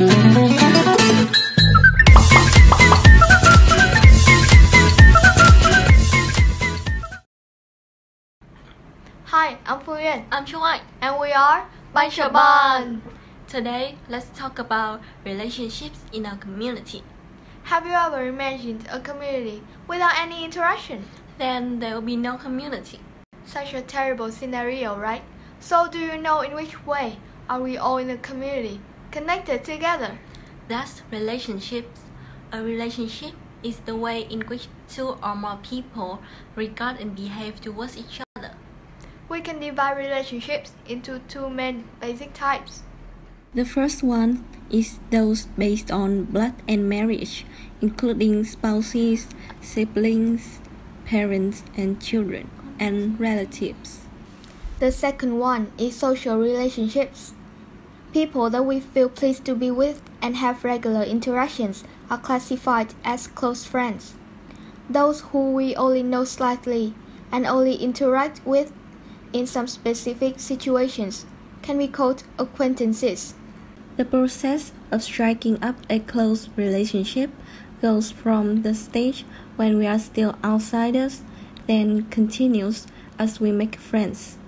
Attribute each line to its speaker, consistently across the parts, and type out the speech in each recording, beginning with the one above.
Speaker 1: Hi, I'm Miền.
Speaker 2: I'm Chuyên.
Speaker 1: And we are Bunch of Bond.
Speaker 2: Today, let's talk about relationships in a community.
Speaker 1: Have you ever imagined a community without any interaction?
Speaker 2: Then there will be no community.
Speaker 1: Such a terrible scenario, right? So do you know in which way are we all in a community, connected together?
Speaker 2: That's relationships. A relationship is the way in which two or more people regard and behave towards each other.
Speaker 1: We can divide relationships into two main basic types.
Speaker 3: The first one is those based on blood and marriage, including spouses, siblings, parents and children, and relatives.
Speaker 1: The second one is social relationships. People that we feel pleased to be with and have regular interactions are classified as close friends. Those who we only know slightly and only interact with in some specific situations can be called acquaintances.
Speaker 3: The process of striking up a close relationship goes from the stage when we are still outsiders, then continues as we make friends.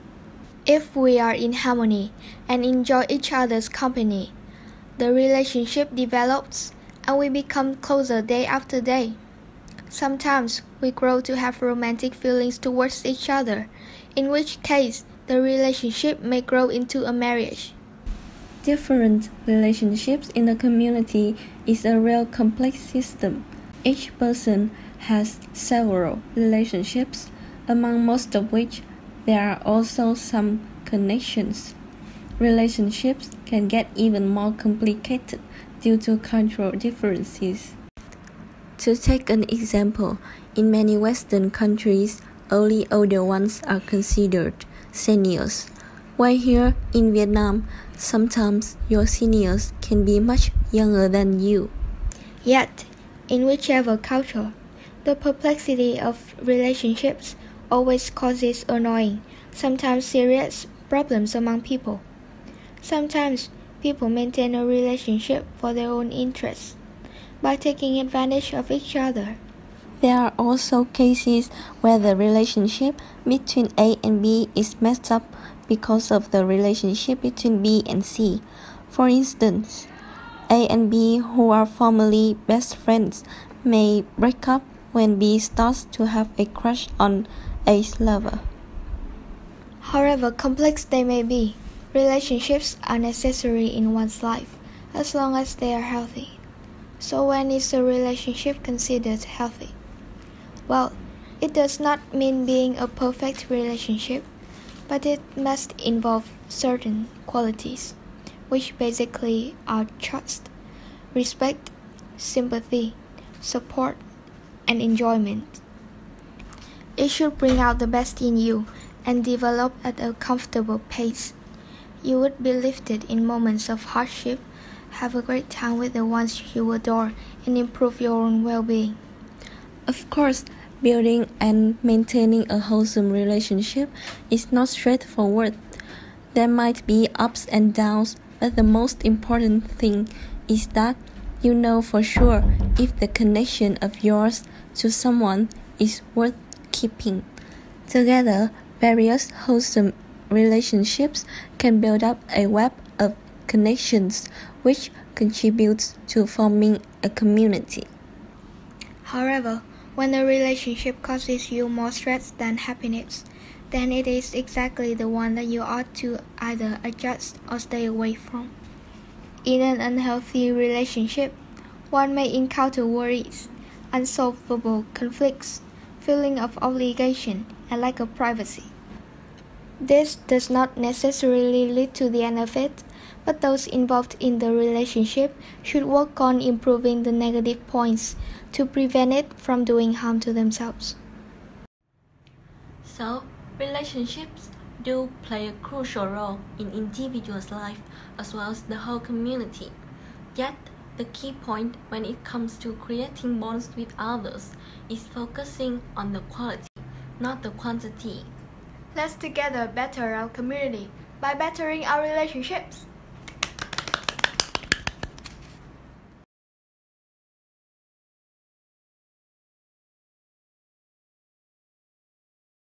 Speaker 1: If we are in harmony and enjoy each other's company, the relationship develops and we become closer day after day. Sometimes we grow to have romantic feelings towards each other, in which case the relationship may grow into a marriage.
Speaker 3: Different relationships in a community is a real complex system. Each person has several relationships, among most of which there are also some connections. Relationships can get even more complicated due to cultural differences. To take an example, in many Western countries, only older ones are considered seniors, while here in Vietnam, sometimes your seniors can be much younger than you.
Speaker 1: Yet, in whichever culture, the perplexity of relationships always causes annoying, sometimes serious problems among people. Sometimes people maintain a relationship for their own interests by taking advantage of each other.
Speaker 3: There are also cases where the relationship between A and B is messed up because of the relationship between B and C. For instance, A and B, who are formerly best friends, may break up when B starts to have a crush on A's lover.
Speaker 1: However complex they may be, relationships are necessary in one's life as long as they are healthy. So when is a relationship considered healthy? Well, it does not mean being a perfect relationship, but it must involve certain qualities, which basically are trust, respect, sympathy, support, and enjoyment. It should bring out the best in you and develop at a comfortable pace. You would be lifted in moments of hardship, have a great time with the ones you adore, and improve your own well-being.
Speaker 3: Of course, building and maintaining a wholesome relationship is not straightforward. There might be ups and downs, but the most important thing is that you know for sure if the connection of yours to someone is worth keeping. Together, various wholesome relationships can build up a web of connections which contributes to forming a community.
Speaker 1: However, when a relationship causes you more stress than happiness, then it is exactly the one that you ought to either adjust or stay away from. In an unhealthy relationship, one may encounter worries, unsolvable conflicts, feeling of obligation, and lack of privacy. This does not necessarily lead to the end of it, but those involved in the relationship should work on improving the negative points to prevent it from doing harm to themselves.
Speaker 2: So, relationships do play a crucial role in individuals' life as well as the whole community. Yet, the key point when it comes to creating bonds with others is focusing on the quality, not the quantity.
Speaker 1: Let's together better our community by bettering our relationships.